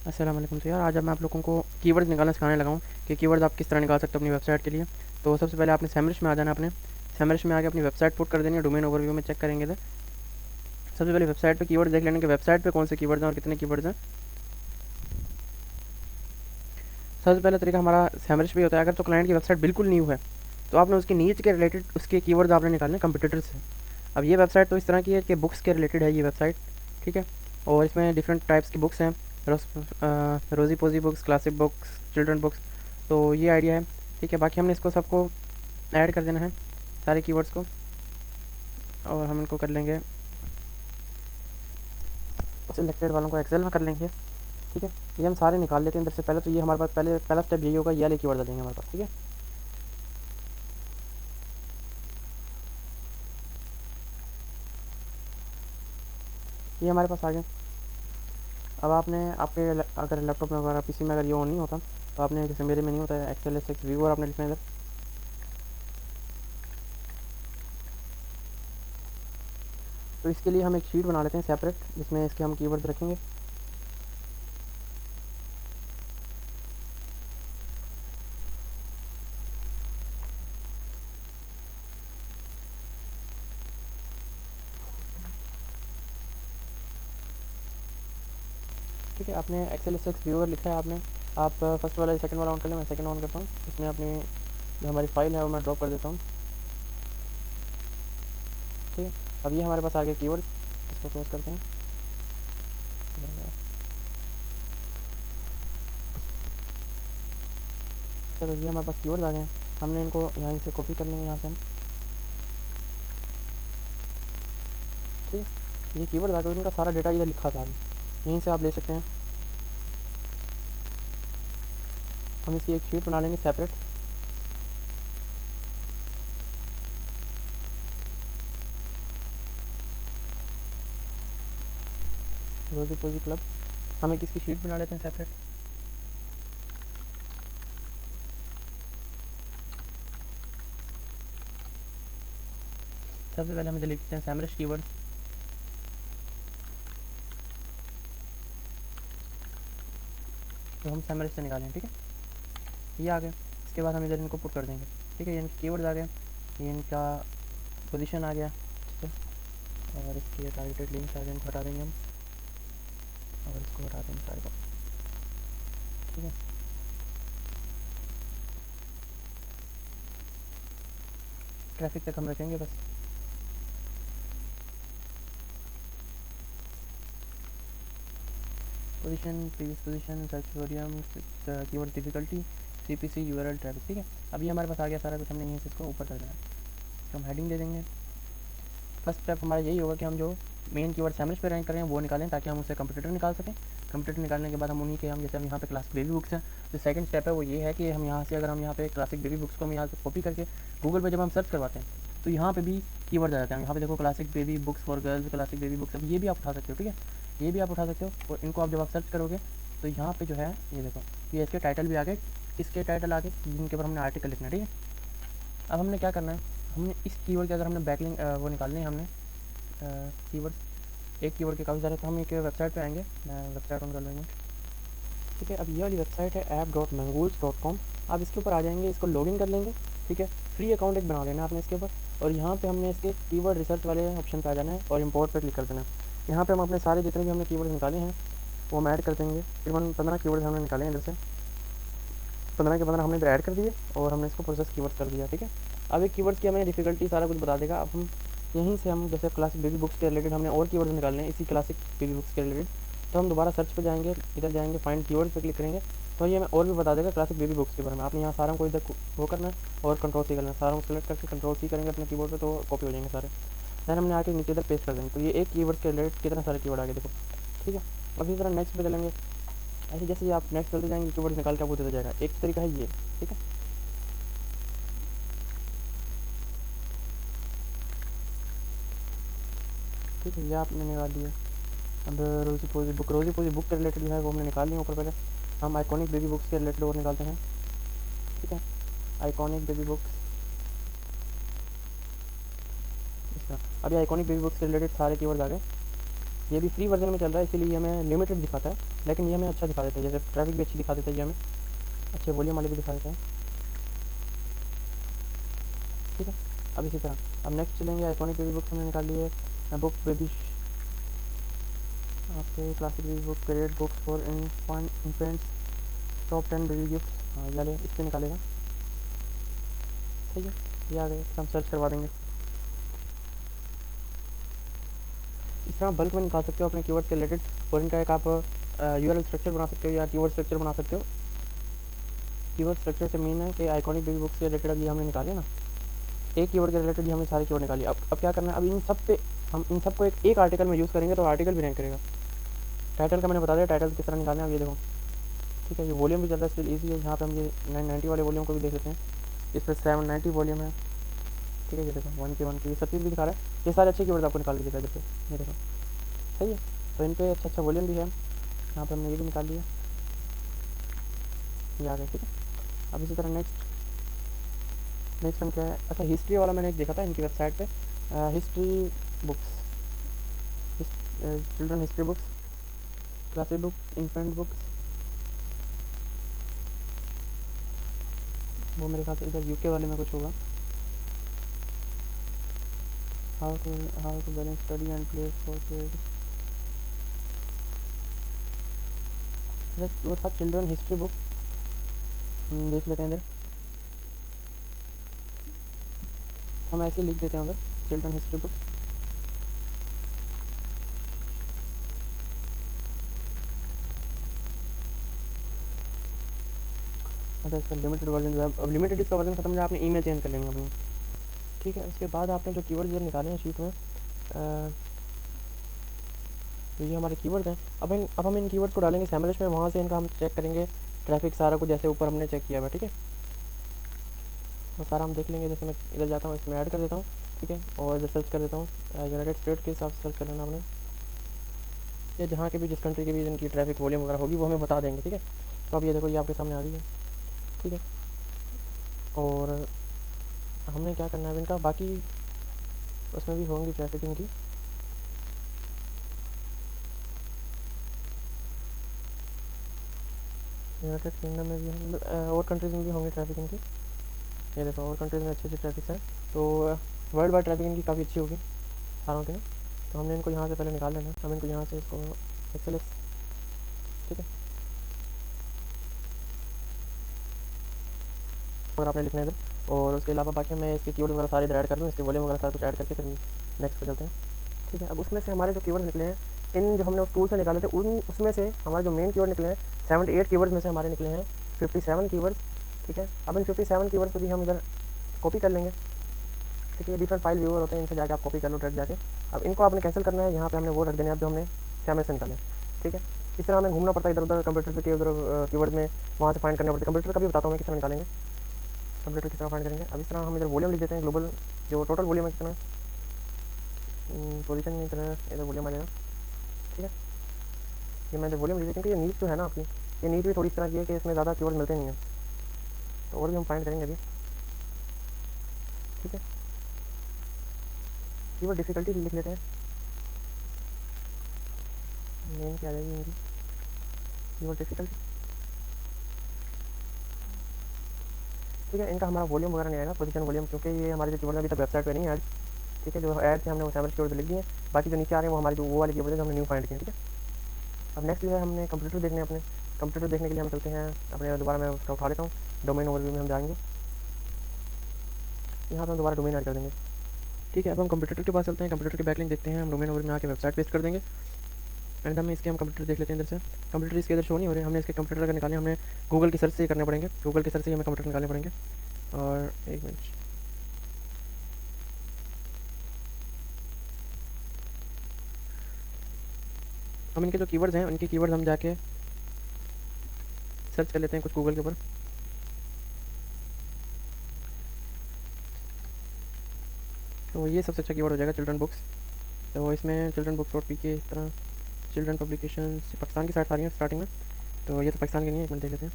अस्सलाम वालेकुम। तो यार आज मैं आप लोगों को कीवर्ड्स निकालना सिखाने लगा हूँ कि कीवर्ड्स आप किस तरह निकाल सकते हो अपनी वेबसाइट के लिए। तो सबसे पहले आपने सैमरिश में आ जाना। अपने सैमरिश में आके अपनी वेबसाइट पुट कर देनी है। डोमेन ओवरव्यू में चेक करेंगे तो सबसे पहले वेबसाइट पे कीवर्ड देख लेने के वेबसाइट पे कौन से कीवर्ड्स हैं और कितने कीवर्ड्स हैं। सबसे पहला तरीका हमारा सैमरिश पे होता है। अगर तो क्लाइंट की वेबसाइट बिल्कुल न्यू है तो आपने उसकी नीच के रिलेटेड उसके कीवर्ड्स आपने निकालने कंपटीटर से। अब ये वेबसाइट तो इस तरह की है कि बुक्स के रिलेटेड है ये वेबसाइट, ठीक है। और इसमें डिफरेंट टाइप्स की बुक्स हैं, rosy posy books, classic books, children books. तो ये आइडिया है, ठीक है। बाकी हमने इसको सबको ऐड कर देना है, सारे कीवर्ड्स को, और हम इनको कर लेंगे सिलेक्टेड वालों को एक्सेल में कर लेंगे, ठीक है। ये हम सारे निकाल लेते हैं इधर से। पहले तो ये हमारे पास पहला स्टेप यही होगा, ये वाले कीवर्ड आ जाएंगे हमारे पास, ठीक है। ये हमारे पास आ गए। अब आपने आपके अगर लैपटॉप में वगैरह पीसी में अगर ये ऑन नहीं होता तो आपने, जैसे मेरे में नहीं होता है, एक्सेल एस एक्स व्यूअर आपने लिखना है इधर। तो इसके लिए हम एक शीट बना लेते हैं सेपरेट, जिसमें इसके हम कीवर्ड्स रखेंगे। ठीक है, आपने एक्सेल एस एक्स व्यूअर लिखा है आपने। आप फर्स्ट वाला सेकंड वाला ऑन कर लें, मैं सेकंड ऑन करता हूँ। इसमें अपनी जो हमारी फाइल है वो मैं ड्रॉप कर देता हूँ, ठीक है। अब ये हमारे पास आ गए कीवर्ड, इसको क्लोज करते हैं। चलो ये हमारे पास कीवर्ड आ गए हैं। हमने इनको यहाँ से कॉपी कर लेंगे, यहाँ से हम, ठीक है। ये कीवर्ड आ गए, इनका सारा डेटा इधर लिखा था, यहीं से आप ले सकते हैं। हम इसकी एक शीट बना लेंगे सेपरेट। रोजी पोजी क्लब, हम एक इसकी शीट बना लेते हैं सेपरेट। सबसे पहले हम इधर लिखते हैं सैमरिश कीवर्ड। तो हम सैमरिश से निकालें, ठीक है। ये आ गए। इसके बाद हम इधर इनको पुट कर देंगे, ठीक है। ये इनके कीवर्ड्स आ गए, ये इनका पोजीशन आ गया, ठीक है। और इसके टारगेटेड लिंक्स आ गए, इनको हटा देंगे हम, और इसको हटा देंगे सारे को, ठीक है। ट्रैफिक तक हम रखेंगे बस। Position, previous position, search volume, keyword difficulty, CPC, URL, traffic, ठीक है। अब ये हमारे पास आ गया सारा कुछ, हमने यहीं से इसको ऊपर कर देना है। तो हम हेडिंग दे देंगे। फर्स्ट स्टेप हमारा यही होगा कि हम जो मेन कीवर्ड सैमरिश पे रैंक करें वो निकालें, ताकि हम उससे कंपटीटर निकाल सकें। कंपटीटर निकालने के बाद हम उन्हीं के, हम जैसे हम यहाँ पे क्लासिक बेबी बुक्स हैं, जो सेकंड स्टेप है वो ये है कि हम यहाँ से, अगर हम यहाँ पे क्लासिक बेबी बुक्स को हम यहाँ से कॉपी करके गूगल पे जब हम सर्च करवाते हैं तो यहाँ पे भी कीवर्ड आ जाते हैं। यहाँ पे देखो classic baby books for girls, classic baby books, अब ये भी आप उठा सकते हो, ठीक है। ये भी आप उठा सकते हो, और इनको आप जब आप सर्च करोगे तो यहाँ पे जो है ये देखो, ये इसके टाइटल भी आ गए, इसके टाइटल आ गए जिनके ऊपर हमने आर्टिकल लिखना है, ठीक है। अब हमने क्या करना है, हमने इस कीवर्ड के, अगर हमने बैकलिंक वो निकालने हैं हमने कीवर्ड, एक कीवर्ड के काफ़ी सारे। तो हम एक वेबसाइट पे आएंगे, मैं वेबसाइट ऑन कर लूँगा, ठीक है। अब ये वाली वेबसाइट है app.mangoose.com। आप इसके ऊपर आ जाएंगे, इसको लॉगिन कर लेंगे, ठीक है। फ्री अकाउंट एक बना लेना आपने इसके ऊपर, और यहाँ पे हमने इसके कीवर्ड रिसर्च वाले ऑप्शन पे आ जाना है और इंपोर्ट पे क्लिक कर देना है। यहाँ पे हम अपने सारे जितने भी हमने कीवर्ड निकाले हैं वो हम ऐड कर देंगे। तकरीबन 15 कीवर्ड हमने निकाले हैं इधर से, 15 के 15 हमने इधर ऐड कर दिए और हमने इसको प्रोसेस कीवर्ड कर दिया, ठीक है। अब एक कीवर्ड्स की हमें डिफिकल्टी सारा कुछ बता देगा। अब हम यहीं से, हम जैसे क्लासिक बेबी बुक्स के रिलेटेड हमने और कीवर्ड्स निकालने हैं इसी क्लासिक बेबी बुक्स के रिलेटेड, तो हम दोबारा सर्च पे जाएंगे, इधर जाएंगे, फाइंड कीवर्ड्स पे क्लिक करेंगे, तो ये हमें और भी बता देगा क्लासिक बेबी बुक्स के बारे में। आपने यहाँ सारा को इधर वो करना है और कंट्रोल सी करना है, सारा को सेलेक्ट करके कंट्रोल सी करेंगे अपने कीबोर्ड पे तो कॉपी हो जाएंगे सारे। दैन हमने आके नीचे इधर पेस्ट कर देंगे, तो ये एक कीवर्ड के रिलेटेड कितने सारे कीवर्ड आगे देखो, ठीक है। अब इसी तरह नेक्स्ट पे चलेंगे, ऐसे जैसे आप नेक्स्ट चलते जाएंगे कीवर्ड निकाल के आपको देता जाएगा। एक तरीका है ये, ठीक है। ठीक है, ये आपने निकाल दिया। अब रोज़ी पोजी बुक के रिलेटेड जो है वो हमने निकाल लिया ऊपर। पहले हम आइकॉनिक बेबी बुक्स के रिलेटेड और निकालते हैं, ठीक है। आइकॉनिक बेबी बुक्स, इसका अभी आइकॉनिक बेबी बुक्स के रिलेटेड सारे कीवर्ड आ गए। ये भी फ्री वर्जन में चल रहा है, इसीलिए हमें लिमिटेड दिखाता है, लेकिन ये हमें अच्छा दिखा देता है, जैसे ट्रैफिक भी अच्छी दिखा देता है, ये हमें अच्छे वॉल्यूम वाले भी दिखा देता है। ठीक है, अब इसी तरह अब नेक्स्ट चलेंगे। आइकॉनिक बेबी बुक्स हमने निकाल ली है, बुक बेबी आपके classic baby book, great books for infants, top 10 baby gift. हाँ ये वाले इस पर निकालेगा। ठीक है, ये आ गए, हम सर्च करवा देंगे। इस तरह बल्क में निकाल सकते हो अपने कीवर्ड के रिलेटेड, और इनका एक आप यूआरएल स्ट्रक्चर बना सकते हो या कीवर्ड स्ट्रक्चर बना सकते हो। कीवर्ड स्ट्रक्चर से मीन है कि आइकॉनिक बेबी बुक्स के रिलेटेड अभी हमने निकाले ना, एक कीवर्ड के रिलेटेड ही हमने सारे कीवर्ड निकाली। अब क्या करना है, अब इन सब पे हम इन सबको एक आर्टिकल में यूज़ करेंगे तो आर्टिकल भी रैंक करेगा। टाइटल का मैंने बता दिया, टाइटल किस तरह निकालना है, अब ये देखो। ठीक है, ये वॉल्यूम भी ज़्यादा स्टिल ईजी है, यहाँ पे हम ये 990 वाले वॉल्यूम को भी देख लेते हैं, इस पर 790 वॉल्यूम है। ठीक है, ये देखो 1K ये सब चीज़ भी दिखा रहा है, ये सारे अच्छे कीवर्ड आपको निकाल के देता है इधर पे, ये देखो। सही है, तो इन पर अच्छा वॉल्यूम भी है, यहाँ पर हमने ये भी निकाल लिया, ये आ गया। ठीक है, अब इसी तरह नेक्स्ट हम क्या है, अच्छा हिस्ट्री वाला मैंने एक देखा था इनकी वेबसाइट पे, history books, children history books, classic book, infant books, वो मेरे ख्याल से इधर यूके वाले में कुछ होगा। How to balance study and play for kids, वो था चिल्ड्रन हिस्ट्री बुक, देख लेते हैं इधर, हम ऐसे लिख देते हैं उधर चिल्ड्रन हिस्ट्री बुक। अच्छा इसका लिमिटेड वर्जन जो है, अब लिमिटेड इसका वर्जन खत्म हो जाए आपने ईमेल चेंज कर लेंगे अपनी। ठीक है, उसके बाद आपने जो कीवर्ड इधर निकाले हैं शीट में, तो ये हमारे कीवर्ड हैं। अब हम इन कीवर्ड को डालेंगे सैमरिश में, वहाँ से इनका हम चेक करेंगे ट्रैफिक सारा कुछ, जैसे ऊपर हमने चेक किया हुआ। ठीक है, तो सारा हम देख लेंगे। जैसे मैं इधर जाता हूँ, इसमें ऐड कर देता हूँ। ठीक है, और इधर सर्च कर देता हूँ, यूनाइटेड स्टेट के हिसाब से सर्च कर लेना आपने, या जहाँ के भी जिस कंट्री के भी इनकी ट्रैफिक वॉल्यूम वगैरह होगी वो हमें बता देंगे। ठीक है, तो अब ये देखो, ये आपके सामने आ रही है। ठीक है, और हमने क्या करना है इनका, बाकी उसमें भी होंगी ट्रैफिक इनकी। यूनाइटेड किंगडम में भी मतलब और कंट्रीज़ में भी होंगे ट्रैफिक इनकी। ये देखो, और कंट्रीज़ में अच्छी अच्छी ट्रैफिक है, तो वर्ल्ड वाइड ट्रैफिक इनकी काफ़ी अच्छी होगी सारों की ना। तो हमने इनको यहाँ से पहले निकाल लेना, हम इनको यहाँ से इसको एक्सेलेस। ठीक है, और आपने लिखना है इधर, और उसके अलावा बाकी मैं इसके कीवर्ड वगैरह सारे इधर ऐड कर दूँ, इसके वॉल्यूम वगैरह सारा कुछ ऐड करके फिर नेक्स्ट पे चलते हैं। ठीक है, अब उसमें से हमारे जो कीवर्ड निकले हैं, इन जो हमने उस टूल से निकाले थे उसमें से हमारे जो मेन कीवर्ड निकले हैं 78 कीवर्ड्स में से हमारे निकले हैं 57 कीवर्ड्स। ठीक है, अब इन 57 कीवर्ड्स को भी हम इधर कॉपी कर लेंगे। ठीक है, ये डिफरेंट फाइल व्यूअर होते हैं, इनसे जाके आप कॉपी कर लो डायरेक्ट जाके। अब इनको आपने कैंसिल करना है, यहाँ पे हमने वो रख देने हैं जो हमने सैमरिश से निकाले। ठीक है, इस तरह हमें घूमना पड़ता है इधर उधर कंप्यूटर के उधर कीवर्ड में, वहाँ से फाइंड करने पड़ते हैं। कंप्यूटर का भी बताता हूँ मैं किस तरह निकालेंगे, कंप्यूटर किस तरह फाइंड करेंगे। अब इस तरह हम इधर वॉल्यूम लिख देते हैं, ग्लोबल जो टोटल वॉल्यूम है कितना, पोजीशन की तरह इधर वॉल्यूम आ जाएगा। ठीक है, ये मैं जब वॉल्यूम लिख देते हैं, क्योंकि ये नीच जो है ना आपकी, ये नीच भी थोड़ी इस तरह की है कि इसमें ज़्यादा कीवर्ड मिलते नहीं हैं, तो और भी हम फाइंड करेंगे अभी। ठीक है, कीवर्ड डिफिकल्टी लिख लेते हैं, मेन क्या आ जाएगी इनकी, कीवर्ड डिफिकल्टी। ठीक है, इनका हमारा वॉल्यूम वगैरह नहीं आएगा, पोजीशन वॉल्यूम, क्योंकि ये हमारे जो कीवर्ड अभी तक वेबसाइट पे नहीं ऐड। ठीक है, जो ऐड थे हमने वो सैमरिश कीवर्ड लिख दिए, बाकी जो नीचे आ रहे हैं वो हमारे जो वो वाले कीवर्ड जो हमने न्यू फाइंड किए। ठीक है, अब नेक्स्ट जो है हमने कंप्यूटर देखने अपने, कंप्यूटर देखने के लिए हम चलते हैं अपने, दोबारा मैं उसका उठा लेता हूँ, डोमेन ओवरव्यू में हम जाएंगे, यहाँ पर हम दोबारा डोमेन ऐड कर देंगे। ठीक है, अब हम कंप्यूटर के पास चलते हैं, कंप्यूटर के बैकलिंक देखते हैं, हम डोमेन ओवर में आके वेबसाइट पेस्ट कर देंगे, एंड हम इसके हम कंप्यूटर देख लेते हैं इधर से। कंप्यूटर इसके इधर शो नहीं हो रहे, हमने इसके कंप्यूटर अगर निकाले, हमने गूगल की सर्च से करने पड़ेंगे, गूगल की सर्च से हमें कंप्यूटर निकालने पड़ेंगे। और एक मिनट, हम इनके जो कीवर्ड्स हैं उनके कीवर्ड्स हम जाके सर्च कर लेते हैं कुछ गूगल के ऊपर। तो ये सबसे अच्छा कीवर्ड हो जाएगा चिल्ड्रन बुक्स, तो इसमें चिल्ड्रन बुक्स डॉट पी के, इस तरह चिल्ड्रन पब्लिकेशन, पाकिस्तान की साइट आ रही है स्टार्टिंग में, तो ये तो पाकिस्तान की नहीं है, एक मिनट देख लेते हैं।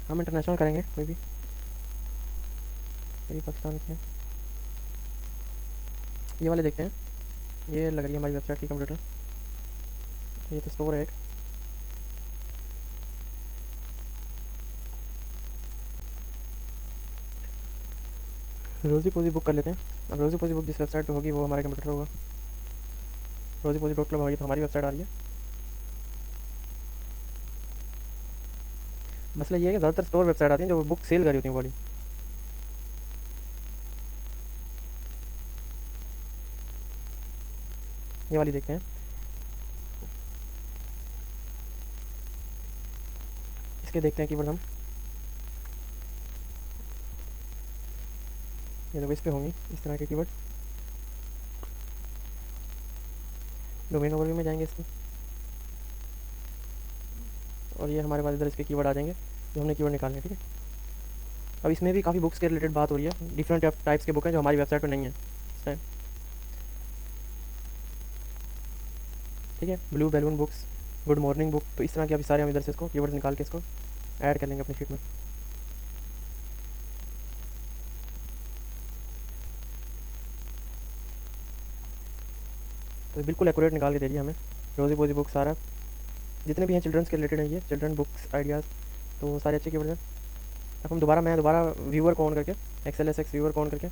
हम इंटरनेशनल करेंगे, कोई भी, यही पाकिस्तान की है। ये वाले देखते हैं, ये लग रही है हमारी वेबसाइट की कंप्यूटर। ये तो स्टोर है एक। रोज़ी पोजी बुक कर लेते हैं। अब रोज़ी पोजी बुक जिस वेबसाइट पे होगी वो हमारे कंप्यूटर पर होगा। रोज़ी पोजी डॉट क्लब होगी तो हमारी वेबसाइट आ रही है। मसला ये है कि ज़्यादातर स्टोर वेबसाइट आती हैं जो बुक सेल कर रही होती हैं वाली। ये वाली देखते हैं। इसके देखते हैं कीवर्ड हम। ये देखो इस पे होंगी इस तरह के कीवर्ड। डोमेन ओवरव्यू में जाएंगे इसके, और ये हमारे पास इधर इसके कीवर्ड आ जाएंगे जो हमने कीवर्ड निकालने हैं। ठीक है, अब इसमें भी काफ़ी बुक्स के रिलेटेड बात हो रही है। डिफरेंट टाइप्स के बुक हैं जो हमारी वेबसाइट पर नहीं है इस टाइम। ठीक है, blue balloon books, good morning book, तो इस तरह के अभी सारे हम इधर से इसको कीवर्ड निकाल के इसको ऐड कर लेंगे अपनी शीट में। तो बिल्कुल एक्यूरेट निकाल के दे रही है हमें। रोज़ी पोजी बुक सारा जितने भी हैं चिल्ड्रंस के रिलेटेड है, ये चिल्ड्रन बुक्स आइडियाज़, तो सारे अच्छे कीवर्ड हैं। अब हम मैं दोबारा व्यूअर को ऑन करके XLSX व्यूअर को ऑन करके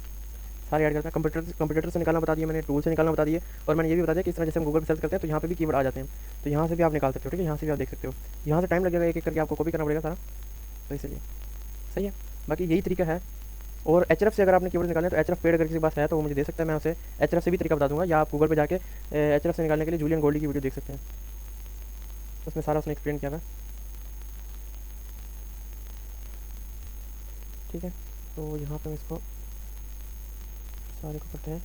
सारे ऐड करते हैं। कंप्यूटर से निकालना बता दिया मैंने, टूल से निकालना बता दिए, और मैंने ये भी बता दिया कि इस तरह जैसे हम गूगल पर सर्च करते हैं तो यहाँ पे भी कीवर्ड आ जाते हैं, तो यहाँ से भी आप निकाल सकते हो। ठीक है, यहाँ से भी आप देख सकते हो। यहाँ से टाइम लगेगा, एक एक करके आपको कॉपी करना पड़ेगा सारा, तो इसलिए सही है। बाकी यही तरीका है। और Href से अगर आपने कीवर्ड निकालना है तो Href पेड अगर किसी के पास है तो वो मुझे दे सकता है, मैं उसे Href से भी तरीका बता दूंगा, या आप गूगल पर जाके Href से निकालने के लिए जूलियन गोल्डी की वीडियो देख सकते हैं, उसमें सारा उसने एक्सप्लेन किया था। ठीक है, तो यहाँ पर हम इसको सारे को करते हैं।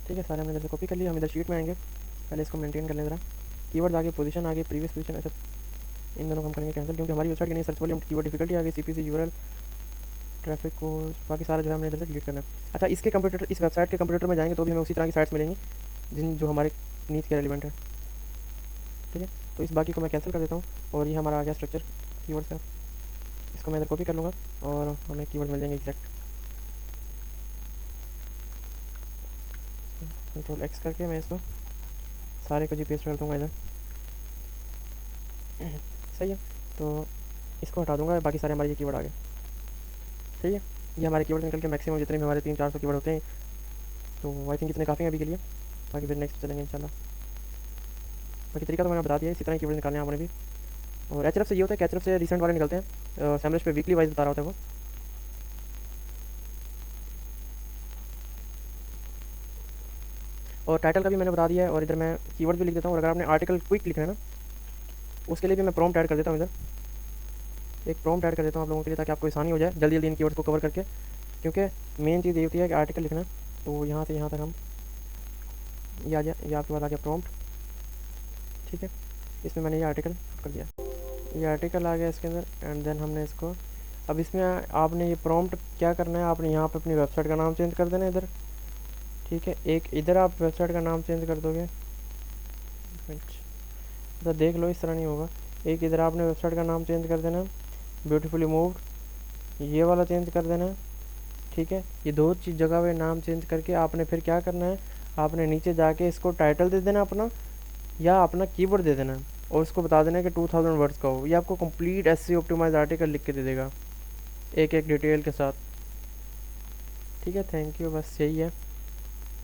ठीक है, सारे हमने इधर से कॉपी कर लिया। हम इधर शीट में आएंगे, पहले इसको मेंटेन कर लें ज़रा। कीवर्ड आगे, पोजीशन आगे, प्रीवियस पोजीशन, अच्छा इन दोनों को हम करेंगे कैंसिल, क्योंकि हमारी वेबसाइट की नहीं सर्च वॉल्यूम, कीवर्ड डिफिकल्टी आ गई, CPC URL, ट्रैफिक को, बाकी सारा जो है हमने इधर से डिलीट करना है। अच्छा, इसके कंप्यूटर, इस वेबसाइट के कंप्यूटर में जाएंगे तो भी हमें उसी तरह की साइट्स मिलेंगी जिन जो हमारे नीड्स के रेलिवेंट है। ठीक है, तो इस बाकी को मैं कैंसिल कर देता हूँ, और ये हमारा आ गया स्ट्रक्चर कीवर्ड का। इसको मैं इधर कॉपी कर लूँगा और हमें कीवर्ड मिल जाएंगे एग्जैक्ट। Ctrl X करके मैं इसको सारे को जी पेस्ट कर दूँगा इधर। सही है, तो इसको हटा दूँगा, बाकी सारे हमारे ये कीवर्ड आ गए। ठीक है, ये हमारे कीवर्ड निकल के मैक्सिमम जितने भी हमारे 300-400 कीवर्ड होते हैं, तो आई थिंक इतने काफ़ी हैं अभी के लिए। बाकी फिर नेक्स्ट चलेंगे इंशाल्लाह। बाकी तरीका तो मैंने बता दिया, इसी तरह कीवर्ड निकालने हैं आपने भी। और Href से ये होता है कि Href से रिसेंट वाले निकलते हैं, सैमरश पे वीकली वाइज बता रहा होता है वो। और टाइटल का भी मैंने बता दिया है, और इधर मैं कीवर्ड भी लिख देता हूँ। और अगर आपने आर्टिकल क्विक लिखना है ना, उसके लिए भी मैं प्रॉम्प्ट ऐड कर देता हूँ। इधर एक प्रॉम्प्ट ऐड कर देता हूँ आप लोगों के लिए, ताकि आपको आसानी हो जाए जल्दी जल्दी इन कीवर्ड्स को कवर करके, क्योंकि मेन चीज़ ये होती है कि आर्टिकल लिखना। तो यहाँ से यहाँ तक हम ये आ गया, ये आपके पास आ गया प्रॉम्प्ट। ठीक है, इसमें मैंने ये आर्टिकल कर दिया, ये आर्टिकल आ गया इसके अंदर। एंड देन हमने इसको, अब इसमें आपने ये प्रॉम्प्ट क्या करना है, आपने यहाँ पे अपनी वेबसाइट का नाम चेंज कर देना है इधर। ठीक है, एक इधर आप वेबसाइट का नाम चेंज कर दोगे, तो देख लो इस तरह नहीं होगा। एक इधर आपने वेबसाइट का नाम चेंज कर देना, ब्यूटीफुली मूव्ड, ये वाला चेंज कर देना। ठीक है, ये दो चीज़ जगह पे नाम चेंज करके आपने फिर क्या करना है, आपने नीचे जाके इसको टाइटल दे देना अपना, या अपना कीवर्ड दे देना, और उसको बता देना कि 2000 वर्ड्स का हो। ये आपको कंप्लीट SEO ऑप्टिमाइज आर्टिकल लिख के दे देगा, एक एक डिटेल के साथ। ठीक है, थैंक यू, बस यही है।